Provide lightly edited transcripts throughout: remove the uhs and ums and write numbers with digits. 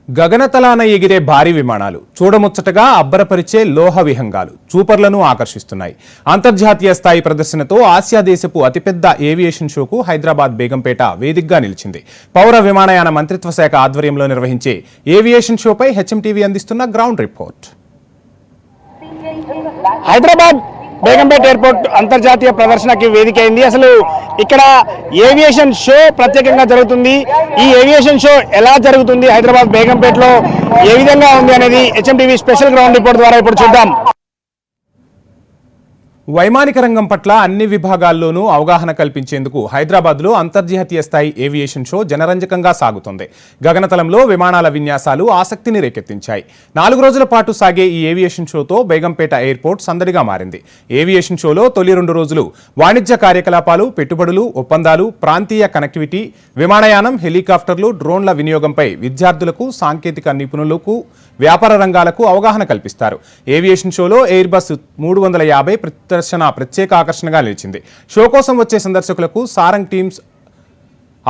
గగనతలాన ఎగిరే భారీ విమానాలు చూడముచ్చటగా అబ్బరపరిచే లోహ విహంగాలు చూపర్లను ఆకర్షిస్తున్నాయి. అంతర్జాతీయ స్థాయి ప్రదర్శనతో ఆసియా దేశపు అతిపెద్ద ఏవియేషన్ షోకు హైదరాబాద్ బేగంపేట వేదికగా నిలిచింది. పౌర విమానయాన మంత్రిత్వ శాఖ ఆధ్వర్యంలో నిర్వహించే ఏవియేషన్ షోపై హెచ్ఎంటీవీ అందిస్తున్న ground report. Hyderabad Begumpet airport అంతర్జాతీయ ప్రదర్శనకి వేదిక అయింది. అసలు ఇక్కడ ఏవియేషన్ షో ప్రత్యేకంగా జరుగుతుంది. ఈ ఏవియేషన్ షో ఎలా జరుగుతుంది, హైదరాబాద్ బేగంపేటలో ఏ విధంగా ఉంది అనేది హెచ్ఎంటీవీ స్పెషల్ గ్రౌండ్ రిపోర్ట్ ద్వారా ఇప్పుడు చూద్దాం. వైమానిక రంగం పట్ల అన్ని విభాగాల్లోనూ అవగాహన కల్పించేందుకు హైదరాబాద్లో అంతర్జాతీయ స్థాయి ఏవియేషన్ షో జనరంజకంగా సాగుతోంది. గగనతలంలో విమానాల విన్యాసాలు ఆసక్తిని రేకెత్తించాయి. 4 రోజుల పాటు సాగే ఈ ఏవియేషన్ షోతో బేగంపేట ఎయిర్పోర్ట్ సందడిగా మారింది. ఏవియేషన్ షోలో తొలి 2 రోజులు వాణిజ్య కార్యకలాపాలు, పెట్టుబడులు, ఒప్పందాలు, ప్రాంతీయ కనెక్టివిటీ, విమానయానం, హెలికాప్టర్లు, డ్రోన్ల వినియోగంపై విద్యార్థులకు, సాంకేతిక నిపుణులకు, వ్యాపార రంగాలకు అవగాహన కల్పిస్తారు. ఏవియేషన్ షోలో ఎయిర్ బస్ 350 ప్రదర్శన ప్రత్యేక ఆకర్షణగా నిలిచింది. షో కోసం వచ్చే సందర్శకులకు సారంగ్ టీమ్స్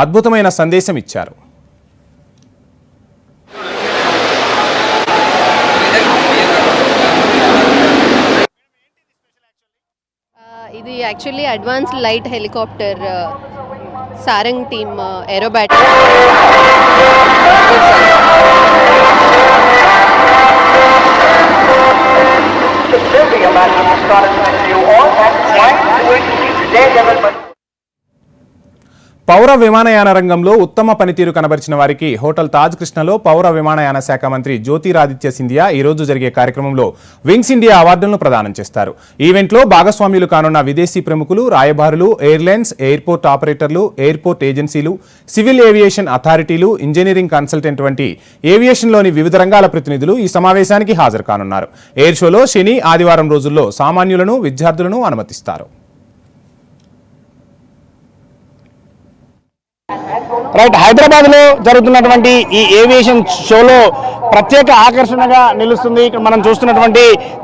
అద్భుతమైన సందేశం ఇచ్చారు. ఇది actually advanced light helicopter Sarang team aerobatics. పౌర విమానయాన రంగంలో ఉత్తమ పనితీరు కనబరిచిన వారికి హోటల్ తాజ్ కృష్ణలో పౌర విమానయాన శాఖ మంత్రి జ్యోతిరాదిత్య సింధియా ఈ రోజు జరిగే కార్యక్రమంలో వింగ్స్ ఇండియా అవార్డులను ప్రదానం చేస్తారు. ఈవెంట్లో భాగస్వామ్యులు కానున్న విదేశీ ప్రముఖులు, రాయబారులు, ఎయిర్లైన్స్, ఎయిర్పోర్ట్ ఆపరేటర్లు, ఎయిర్పోర్ట్ ఏజెన్సీలు, సివిల్ ఏవియేషన్ అథారిటీలు, ఇంజనీరింగ్ కన్సల్టెంట్ వంటి ఏవియేషన్లోని వివిధ రంగాల ప్రతినిధులు ఈ సమావేశానికి హాజరు కానున్నారు. ఎయిర్ షోలో శని, ఆదివారం రోజుల్లో సామాన్యులను, విద్యార్థులను అనుమతిస్తారు. రైట్, హైదరాబాద్ లో జరుగుతున్నటువంటి ఈ ఏవియేషన్ షోలో ప్రత్యేక ఆకర్షణగా నిలుస్తుంది. ఇక్కడ మనం చూస్తున్నటువంటి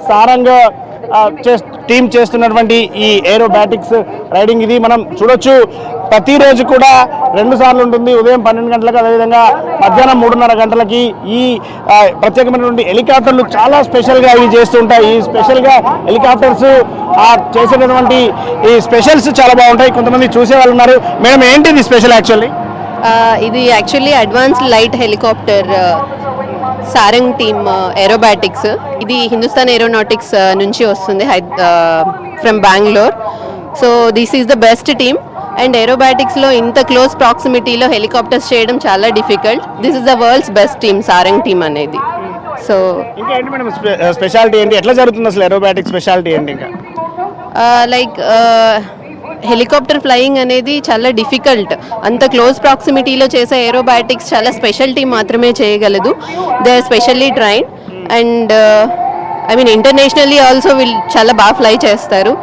సారంగ్ టీం చేస్తున్నటువంటి ఈ ఏరోబాటిక్స్ రైడింగ్ ఇది మనం చూడొచ్చు. ప్రతిరోజు కూడా 2 సార్లు ఉంటుంది. ఉదయం 12 గంటలకు, అదేవిధంగా మధ్యాహ్నం 3:30 గంటలకి. ఈ ప్రత్యేకమైనటువంటి హెలికాప్టర్లు చాలా స్పెషల్గా ఇవి చేస్తుంటాయి. ఈ స్పెషల్గా హెలికాప్టర్స్ చేసేటటువంటి ఈ స్పెషల్స్ చాలా బాగుంటాయి. కొంతమంది చూసే వాళ్ళు ఉన్నారు. మేడం, ఏంటిది స్పెషల్ యాక్చువల్లీ? ఇది actually advanced light helicopter Sarang team aerobatics. ఇది హిందుస్థాన్ ఏరోనాటిక్స్ నుంచి వస్తుంది, from Bengaluru. So this is the best team. And ఏరోబాటిక్స్లో ఇంత క్లోజ్ ప్రాక్సిమిటీలో హెలికాప్టర్స్ చేయడం చాలా difficult. This is the world's best team, Sarang team అనేది. సో ఇంకా ఏంటి మేడం స్పెషాలిటీ ఏంటి, ఎట్లా జరుగుతుంది అసలు ఏరోబాటిక్స్ స్పెషాలిటీ ఏంటి? ఇంకా లైక్ హెలికాప్టర్ ఫ్లయింగ్ అనేది చాలా డిఫికల్ట్. అంత క్లోజ్ ప్రాక్సిమిటీలో చేసే ఏరోబాటిక్స్ చాలా స్పెషాలిటీ మాత్రమే చేయగలదు. They are specially train and I mean internationally also వీళ్ళు చాలా బాగా ఫ్లై చేస్తారు.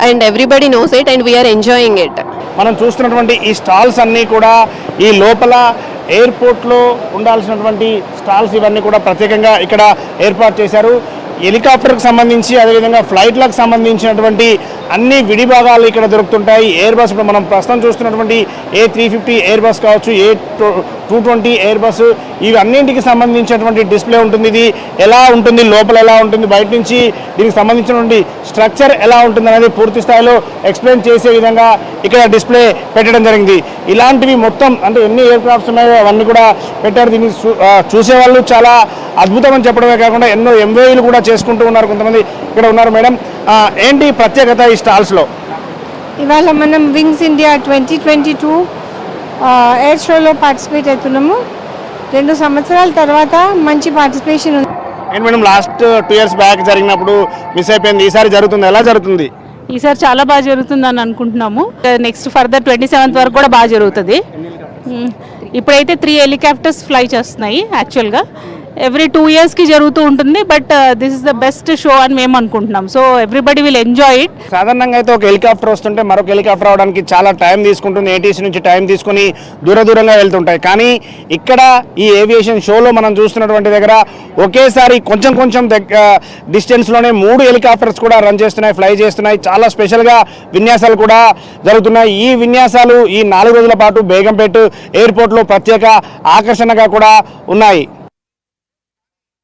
And everybody knows it and we're enjoying it. మనం చూస్తున్నటువంటి ఈ స్టాల్స్ అన్నీ కూడా ఈ లోపల ఎయిర్పోర్ట్లో ఉండాల్సినటువంటి స్టాల్స్ ఇవన్నీ కూడా ప్రత్యేకంగా ఇక్కడ ఏర్పాటు చేశారు. హెలికాప్టర్కి సంబంధించి, అదేవిధంగా ఫ్లైట్లకు సంబంధించినటువంటి అన్ని విడిభాగాలు ఇక్కడ దొరుకుతుంటాయి. ఎయిర్ బస్ ఇప్పుడు మనం ప్రస్తుతం చూస్తున్నటువంటి A350 ఎయిర్ బస్ కావచ్చు, A220 ఎయిర్ బస్, ఇవి అన్నింటికి సంబంధించినటువంటి డిస్ప్లే ఉంటుంది. ఇది ఎలా ఉంటుంది, లోపల ఎలా ఉంటుంది, బయట నుంచి దీనికి సంబంధించినటువంటి స్ట్రక్చర్ ఎలా ఉంటుంది అనేది పూర్తి స్థాయిలో ఎక్స్ప్లెయిన్ చేసే విధంగా ఇక్కడ డిస్ప్లే పెట్టడం జరిగింది. ఇలాంటివి మొత్తం అంటే ఎన్ని ఎయిర్ క్రాఫ్ట్స్ ఉన్నాయో అవన్నీ కూడా పెట్టారు. దీన్ని చూసేవాళ్ళు చాలా అద్భుతం అని చెప్పడమే కాకుండా ఎన్నో ఎంవేలు కూడా చేసుకుంటూ ఉన్నారు. కొంతమంది ఇక్కడ ఉన్నారు. మేడం, ఏంటి ప్రత్యేకత ఈ స్టాల్స్లో? ఇవాళ మనం వింగ్స్ ఇండియా 2022 ఎయిర్ షోలో పార్టిసిపేట్ అవుతున్నాము. 2 సంవత్సరాల తర్వాత మంచి పార్టిసిపేషన్ ఉంది. ఏంటి మేడం, లాస్ట్ 2 years బ్యాక్ జరిగినప్పుడు మిస్ అయిపోయింది, ఈసారి జరుగుతుంది, ఎలా జరుగుతుంది? ఈసారి చాలా బాగా జరుగుతుంది అని అనుకుంటున్నాము. నెక్స్ట్ ఫర్దర్ 27th వరకు కూడా బాగా జరుగుతుంది. ఇప్పుడైతే 3 హెలికాప్టర్స్ ఫ్లై చేస్తున్నాయి. యాక్చువల్గా ఎవ్రీ 2 yearsకి జరుగుతూ ఉంటుంది. But this is the best show అని మేము అనుకుంటున్నాం. So everybody will enjoy it. సాధారణంగా అయితే ఒక హెలికాప్టర్ వస్తుంటే మరొక హెలికాప్టర్ రావడానికి చాలా టైం తీసుకుంటుంది. ఏటీసీ నుంచి టైం తీసుకుని దూరంగా వెళ్తుంటాయి. కానీ ఇక్కడ ఈ ఏవియేషన్ షోలో మనం చూస్తున్నటువంటి దగ్గర ఒకేసారి కొంచెం డిస్టెన్స్లోనే 3 హెలికాప్టర్స్ కూడా రన్ చేస్తున్నాయి, ఫ్లై చేస్తున్నాయి. చాలా స్పెషల్గా విన్యాసాలు కూడా జరుగుతున్నాయి. ఈ విన్యాసాలు ఈ 4 రోజుల పాటు బేగంపేట ఎయిర్పోర్ట్లో ప్రత్యేక ఆకర్షణగా కూడా ఉన్నాయి.